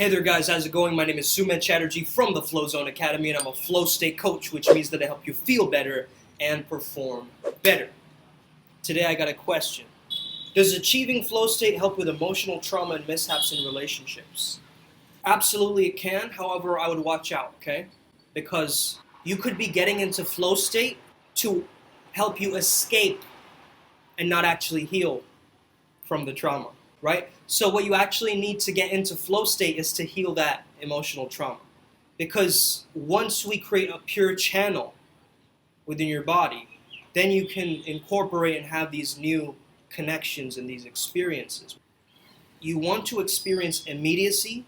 Hey there guys, how's it going? My name is Suman Chatterjee from the Flow Zone Academy, and I'm a flow state coach, which means that I help you feel better and perform better. Today I got a question. Does achieving flow state help with emotional trauma and mishaps in relationships? Absolutely it can, however I would watch out, okay? Because you could be getting into flow state to help you escape and not actually heal from the trauma, right? So what you actually need to get into flow state is to heal that emotional trauma. Because once we create a pure channel within your body, then you can incorporate and have these new connections and these experiences. You want to experience immediacy.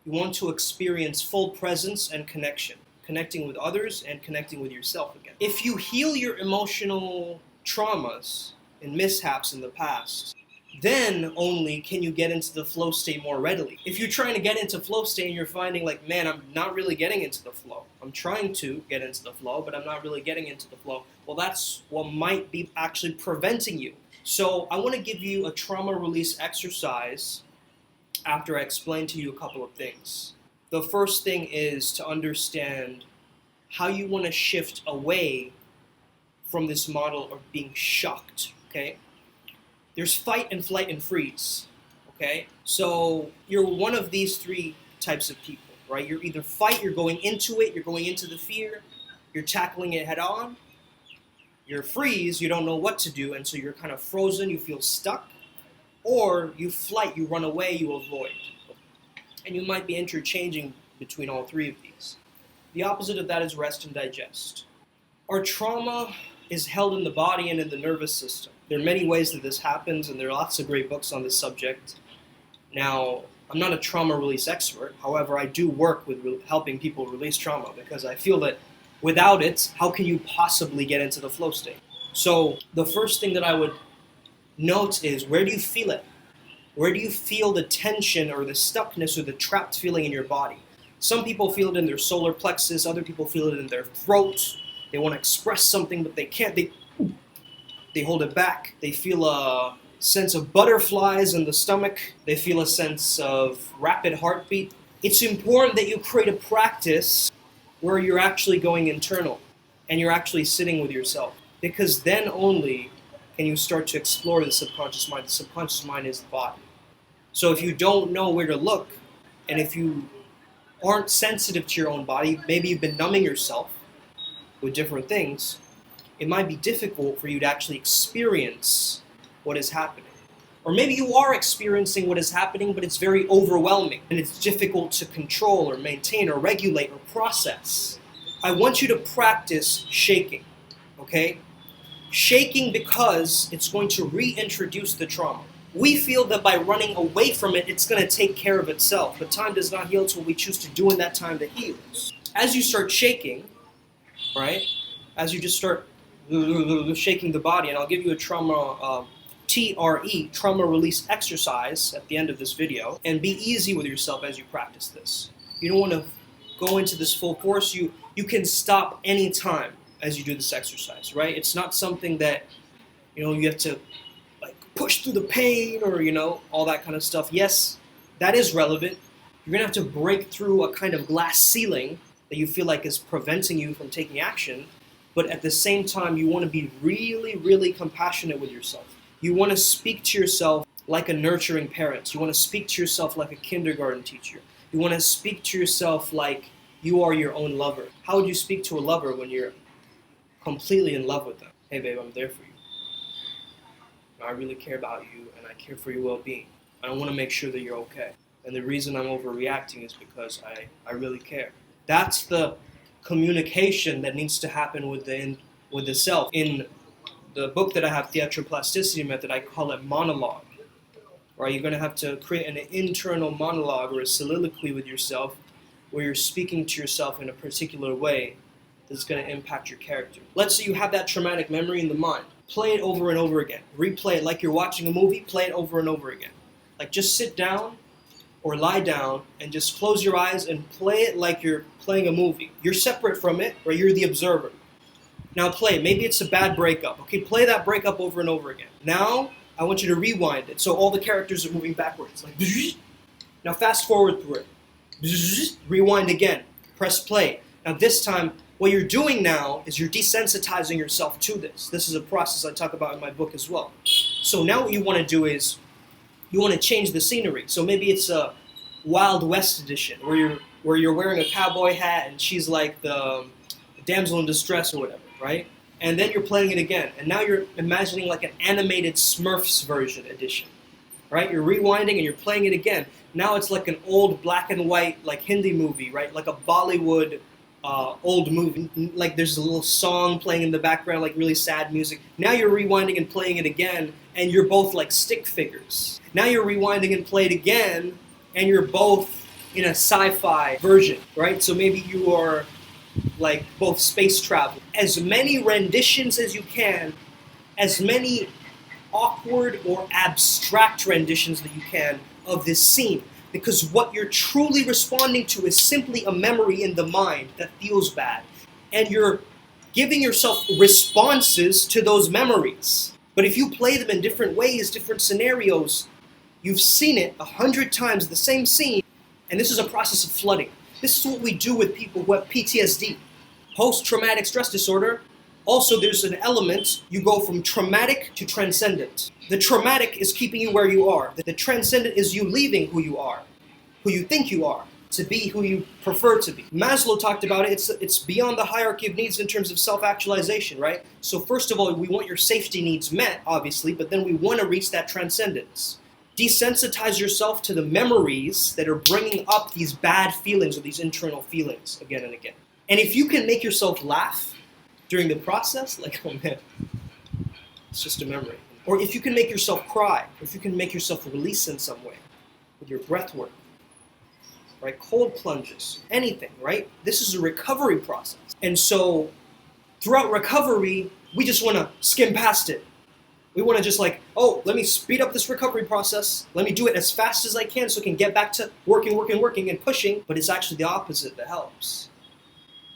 You want to experience full presence and connection, connecting with others and connecting with yourself again. If you heal your emotional traumas and mishaps in the past, then only can you get into the flow state more readily. If you're trying to get into flow state and you're finding like, man, I'm not really getting into the flow. I'm trying to get into the flow, but I'm not really getting into the flow. Well, that's what might be actually preventing you. So I want to give you a trauma release exercise after I explain to you a couple of things. The first thing is to understand how you want to shift away from this model of being shocked, okay? There's fight and flight and freeze, okay? So you're one of these three types of people, right? You're either fight, you're going into it, you're going into the fear, you're tackling it head on. You're freeze, you don't know what to do, and so you're kind of frozen, you feel stuck. Or you flight, you run away, you avoid. And you might be interchanging between all three of these. The opposite of that is rest and digest. Our trauma is held in the body and in the nervous system. There are many ways that this happens, and there are lots of great books on this subject. Now, I'm not a trauma release expert. However, I do work with helping people release trauma because I feel that without it, how can you possibly get into the flow state? So the first thing that I would note is, where do you feel it? Where do you feel the tension or the stuckness or the trapped feeling in your body? Some people feel it in their solar plexus, other people feel it in their throat. They want to express something, but they can't. They hold it back. They feel a sense of butterflies in the stomach. They feel a sense of rapid heartbeat. It's important that you create a practice where you're actually going internal and you're actually sitting with yourself, because then only can you start to explore the subconscious mind. The subconscious mind is the body. So if you don't know where to look, and if you aren't sensitive to your own body, maybe you've been numbing yourself with different things, it might be difficult for you to actually experience what is happening. Or maybe you are experiencing what is happening, but it's very overwhelming, and it's difficult to control or maintain or regulate or process. I want you to practice shaking, okay? Shaking, because it's going to reintroduce the trauma. We feel that by running away from it, it's going to take care of itself, but time does not heal. It's what we choose to do in that time that heals. As you start shaking, right, as you just start shaking the body, and I'll give you a trauma, TRE, trauma release exercise at the end of this video, and be easy with yourself as you practice this. You don't want to go into this full force. You can stop any time as you do this exercise, right? It's not something that, you have to like push through the pain or, all that kind of stuff. Yes, that is relevant. You're gonna have to break through a kind of glass ceiling that you feel like is preventing you from taking action, but at the same time, you want to be really, really compassionate with yourself. You want to speak to yourself like a nurturing parent. You want to speak to yourself like a kindergarten teacher. You want to speak to yourself like you are your own lover. How would you speak to a lover when you're completely in love with them? Hey babe, I'm there for you. I really care about you, and I care for your well-being. I want to make sure that you're okay. And the reason I'm overreacting is because I really care. That's the communication that needs to happen with the self. In the book that I have, Theatroplasticity Method, I call it monologue. Right? You're going to have to create an internal monologue or a soliloquy with yourself where you're speaking to yourself in a particular way that's going to impact your character. Let's say you have that traumatic memory in the mind. Play it over and over again. Replay it like you're watching a movie. Play it over and over again. Like, just sit down or lie down and just close your eyes and play it like you're playing a movie. You're separate from it, or you're the observer. Now play. Maybe it's a bad breakup. Okay, play that breakup over and over again. Now, I want you to rewind it so all the characters are moving backwards. Like, Now fast forward through it. Rewind again. Press play. Now this time, what you're doing now is you're desensitizing yourself to this. This is a process I talk about in my book as well. So now what you want to do is you want to change the scenery. So maybe it's a Wild West edition where you're wearing a cowboy hat and she's like the damsel in distress or whatever, right? And then you're playing it again. And now you're imagining like an animated Smurfs version edition, right? You're rewinding and you're playing it again. Now it's like an old black and white like Hindi movie, right? Like a Bollywood old movie. Like there's a little song playing in the background, like really sad music. Now you're rewinding and playing it again, and you're both like stick figures. Now you're rewinding and play it again, and you're both in a sci-fi version, right? So maybe you are like both space travel. As many renditions as you can, as many awkward or abstract renditions that you can of this scene. Because what you're truly responding to is simply a memory in the mind that feels bad. And you're giving yourself responses to those memories. But if you play them in different ways, different scenarios, you've seen it 100 times, the same scene, and this is a process of flooding. This is what we do with people who have PTSD, post-traumatic stress disorder. Also, there's an element, you go from traumatic to transcendent. The traumatic is keeping you where you are. The transcendent is you leaving who you are, who you think you are, to be who you prefer to be. Maslow talked about it. It's beyond the hierarchy of needs in terms of self-actualization, right? So first of all, we want your safety needs met, obviously, but then we want to reach that transcendence. Desensitize yourself to the memories that are bringing up these bad feelings or these internal feelings again and again. And if you can make yourself laugh during the process, like, oh man, it's just a memory. Or if you can make yourself cry, or if you can make yourself release in some way with your breath work, right? Cold plunges, anything, right? This is a recovery process. And so throughout recovery, we just want to skim past it. We want to just like, oh, let me speed up this recovery process. Let me do it as fast as I can so I can get back to working and pushing. But it's actually the opposite that helps.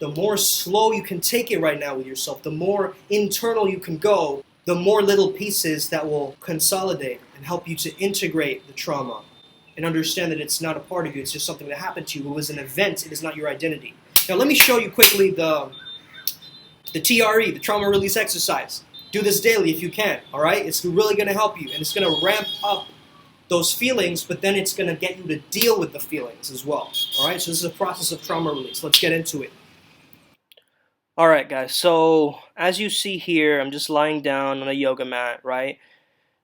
The more slow you can take it right now with yourself, the more internal you can go, the more little pieces that will consolidate and help you to integrate the trauma and understand that it's not a part of you, it's just something that happened to you. It was an event, it is not your identity. Now let me show you quickly the TRE, the trauma release exercise. Do this daily if you can, all right? It's really going to help you, and it's going to ramp up those feelings, but then it's going to get you to deal with the feelings as well, all right? So this is a process of trauma release. Let's get into it. All right, guys, so as you see here, I'm just lying down on a yoga mat, right?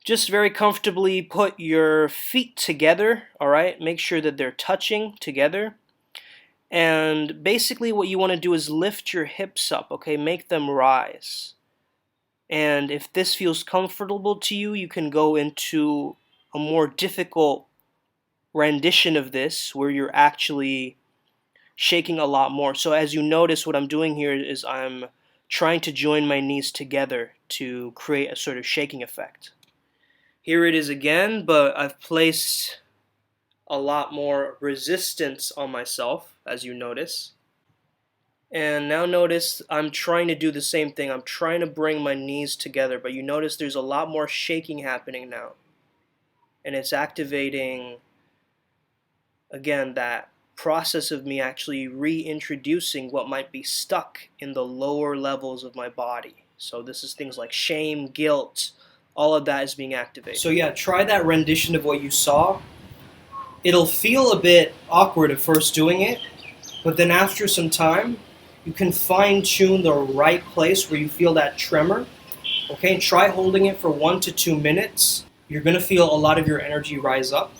Just very comfortably put your feet together, all right? Make sure that they're touching together. And basically what you want to do is lift your hips up, okay? Make them rise. And if this feels comfortable to you, you can go into a more difficult rendition of this where you're actually shaking a lot more. So as you notice, what I'm doing here is I'm trying to join my knees together to create a sort of shaking effect. Here it is again, but I've placed a lot more resistance on myself, as you notice. And now notice I'm trying to do the same thing. I'm trying to bring my knees together, but you notice there's a lot more shaking happening now. And it's activating, again, that process of me actually reintroducing what might be stuck in the lower levels of my body. So this is things like shame, guilt, all of that is being activated. So yeah, try that rendition of what you saw. It'll feel a bit awkward at first doing it, but then after some time, you can fine-tune the right place where you feel that tremor. Okay, try holding it for 1 to 2 minutes. You're going to feel a lot of your energy rise up.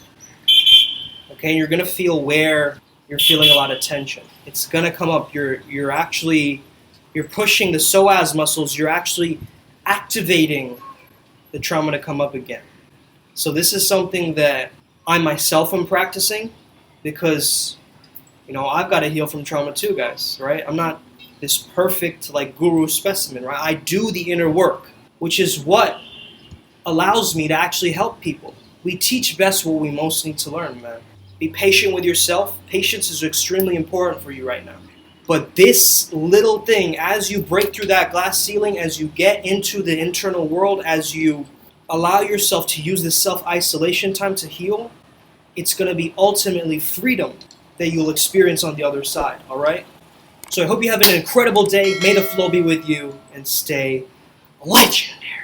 Okay, you're going to feel where you're feeling a lot of tension. It's going to come up. You're pushing the psoas muscles. You're actually activating the trauma to come up again. So this is something that I myself am practicing because, you know, I've got to heal from trauma too, guys, right? I'm not this perfect, like, guru specimen, right? I do the inner work, which is what allows me to actually help people. We teach best what we most need to learn, man. Be patient with yourself. Patience is extremely important for you right now. But this little thing, as you break through that glass ceiling, as you get into the internal world, as you allow yourself to use this self-isolation time to heal, it's going to be ultimately freedom that you'll experience on the other side, all right? So I hope you have an incredible day. May the flow be with you, and stay legendary.